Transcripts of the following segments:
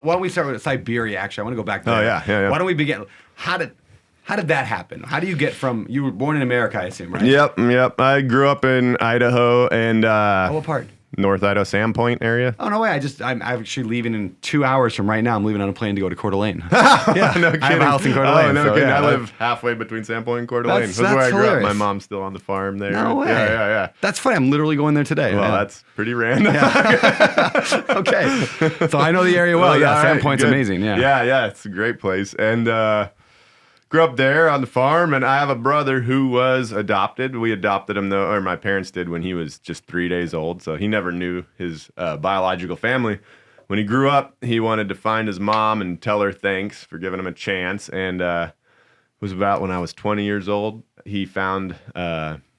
Why don't we start with Siberia? Actually, I want to go back there. Oh, yeah. Why don't we begin? How did that happen? How do you get from? You were born in America, I assume, right? Yep. I grew up in Idaho and What part? North Idaho, Sandpoint area. Oh, no way. I'm actually leaving in 2 hours from right now. I'm leaving on a plane to go to Coeur d'Alene. Yeah, no kidding. I have a house in Coeur d'Alene. No so, kidding. yeah, I live halfway between Sandpoint and Coeur d'Alene. That's where I grew hilarious. up. My mom's still on the farm there. No way. Yeah. That's funny. I'm literally going there today. Well, Yeah. that's pretty random. Okay. So I know the area well. Yeah, all right, Sandpoint's good. amazing. Yeah. Yeah. It's a great place. And grew up there on the farm, and I have a brother who was adopted. We adopted him, though, or my parents did when he was just 3 days old, so he never knew his biological family. When he grew up, he wanted to find his mom and tell her thanks for giving him a chance, and it was about when I was 20 years old, he found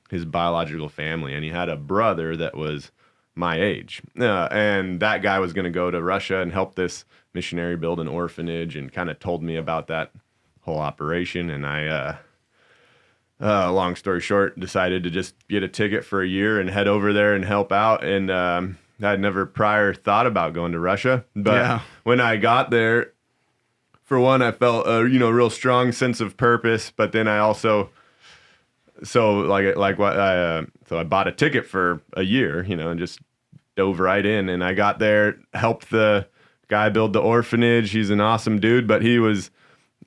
his biological family, and he had a brother that was my age. And that guy was going to go to Russia and help this missionary build an orphanage, and kind of told me about that whole operation. And I, long story short, decided to just get a ticket for a year and head over there and help out. And I'd never prior thought about going to Russia. But when I got there, for one, I felt a real strong sense of purpose. But then I also, so I bought a ticket for a year, and just dove right in. And I got there, helped the guy build the orphanage. He's an awesome dude, but he was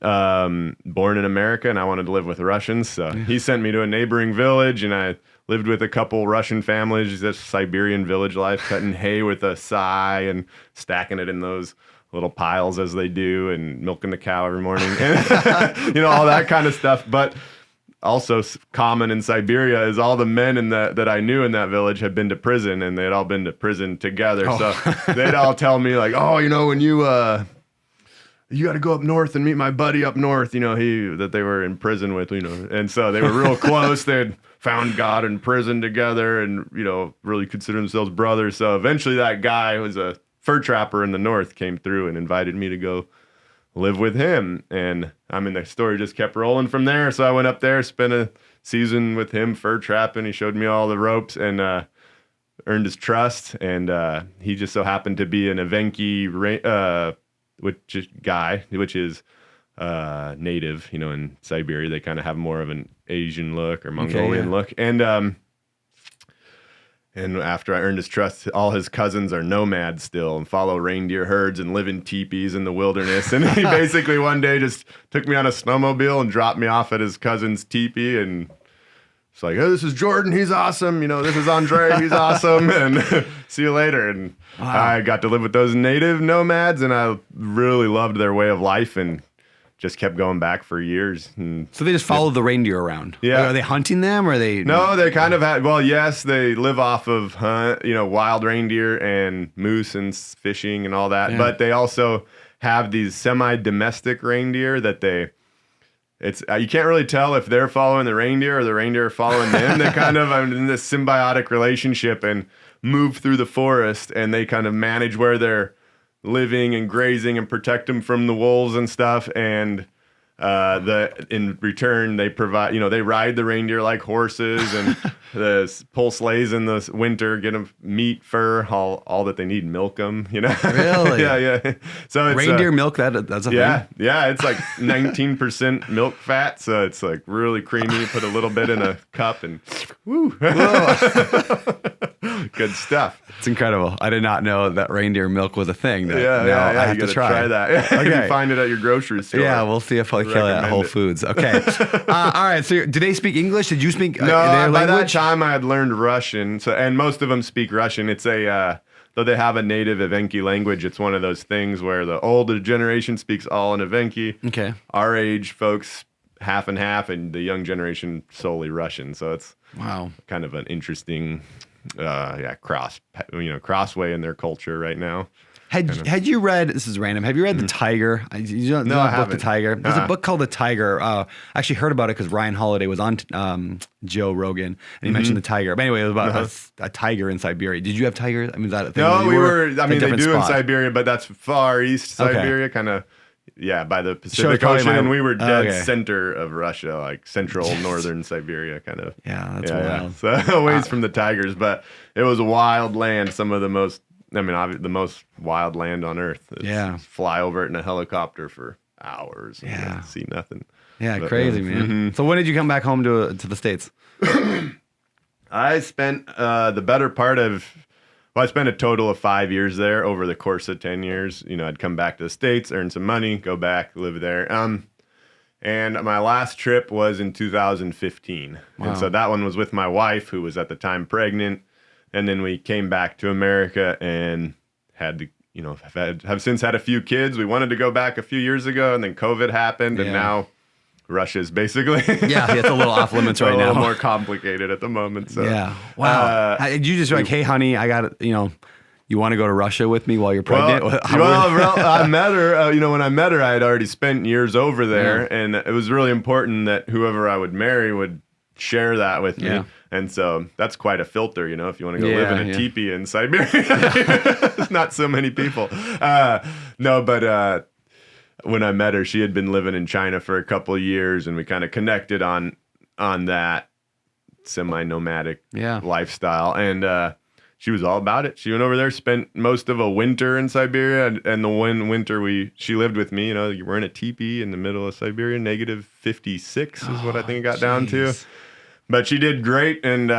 born in America, and I wanted to live with Russians. So he sent me to a neighboring village, and I lived with a couple Russian families. That's Siberian village life, cutting hay with a sai and stacking it in those little piles as they do, and milking the cow every morning, and all that kind of stuff. But also common in Siberia is all the men that I knew in that village had been to prison, and they had all been to prison together. Oh. So they'd all tell me like, oh, when you got to go up north and meet my buddy up north, that they were in prison with, and so they were real close. They'd found God in prison together and, really consider themselves brothers. So eventually that guy who was a fur trapper in the north came through and invited me to go live with him. And the story just kept rolling from there. So I went up there, spent a season with him fur trapping. He showed me all the ropes and earned his trust. And he just so happened to be an Evenki which is native, in Siberia. They kind of have more of an Asian look or Mongolian look. And after I earned his trust, all his cousins are nomads still and follow reindeer herds and live in teepees in the wilderness. And he basically one day just took me on a snowmobile and dropped me off at his cousin's teepee, and it's like, oh, this is Jordan. He's awesome. This is Andre. He's awesome. And see you later. And I got to live with those native nomads, and I really loved their way of life and just kept going back for years. And so they just follow the reindeer around. Yeah. Are they hunting them, or are they? No, they kind of yes, they live off of wild reindeer and moose and fishing and all that. Yeah. But they also have these semi-domestic reindeer that you can't really tell if they're following the reindeer or the reindeer are following them. They kind of are in this symbiotic relationship and move through the forest, and they kind of manage where they're living and grazing and protect them from the wolves and stuff. And in return, they provide, they ride the reindeer like horses, and pull sleighs in the winter, get them meat, fur, all that they need, milk them, Really? Yeah. So it's reindeer milk, that's a thing? Yeah, it's like 19% milk fat, so it's like really creamy. You put a little bit in a cup and woo. Good stuff. It's incredible. I did not know that reindeer milk was a thing. Yeah. I have to try that. Okay. You can find it at your grocery store. Yeah, we'll see if I kill it at Whole Foods. Okay. All right. So, do they speak English? Did you speak no, their by language? that time I had learned Russian. So, and most of them speak Russian. It's though they have a native Evenki language, it's one of those things where the older generation speaks all in Evenki. Okay. Our age folks half and half, and the young generation solely Russian. So it's kind of an interesting crossway in their culture right now. Had you read, this is random, have you read The Tiger? You don't know the book The Tiger? There's a book called The Tiger. I actually heard about it because Ryan Holiday was on Joe Rogan, and he mentioned the tiger. But anyway, it was about a tiger in Siberia. Did you have tigers? I mean, is that a thing? No, they do in Siberia, but that's far east Siberia, kind of, by the Pacific Ocean, and we were dead center of Russia, like central northern Siberia, kind of. Yeah, that's wild. So a ways from the tigers, but it was a wild land. Some of the most I mean, the most wild land on earth. Fly over it in a helicopter for hours and see nothing. Yeah, but, crazy, man. Mm-hmm. So when did you come back home to the States? I spent the better part of, I spent a total of 5 years there over the course of 10 years. You know, I'd come back to the States, earn some money, go back, live there. And my last trip was in 2015. Wow. And so that one was with my wife, who was at the time pregnant. And then we came back to America and had to, you know, have since had a few kids. We wanted to go back a few years ago, and then COVID happened, and now Russia's basically it's a little off limits right now. A little more complicated at the moment. So wow. Did you just like, hey, honey, I got you want to go to Russia with me while you're pregnant? Well, I met her. When I met her, I had already spent years over there, and it was really important that whoever I would marry would share that with me. And so that's quite a filter, if you want to go live in a teepee in Siberia. There's not so many people. But when I met her, she had been living in China for a couple of years, and we kind of connected on that semi-nomadic lifestyle. And she was all about it. She went over there, spent most of a winter in Siberia, and the one winter she lived with me. We're in a teepee in the middle of Siberia, negative 56 is what I think it got down to. But she did great, and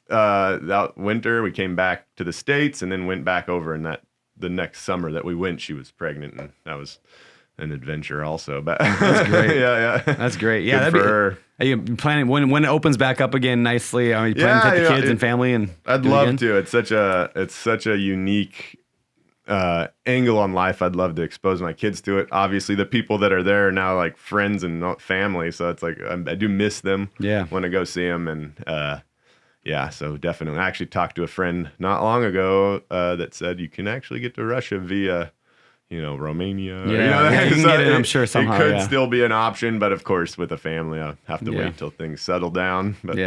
that winter we came back to the States, and then went back over. And the next summer that we went, she was pregnant, and that was an adventure also. But that's great. That's great. Yeah, that'd be her. Are you planning when it opens back up again nicely? Are you planning to take the kids and family and? I'd love to. It's such a unique angle on life. I'd love to expose my kids to it. Obviously, the people that are there are now like friends and not family, so it's like I do miss them. Yeah, want to go see them, and so definitely. I actually talked to a friend not long ago that said you can actually get to Russia via, Romania. Yeah, you can get it, I'm sure somehow. It could still be an option, but of course, with a family, I'll have to wait till things settle down. But,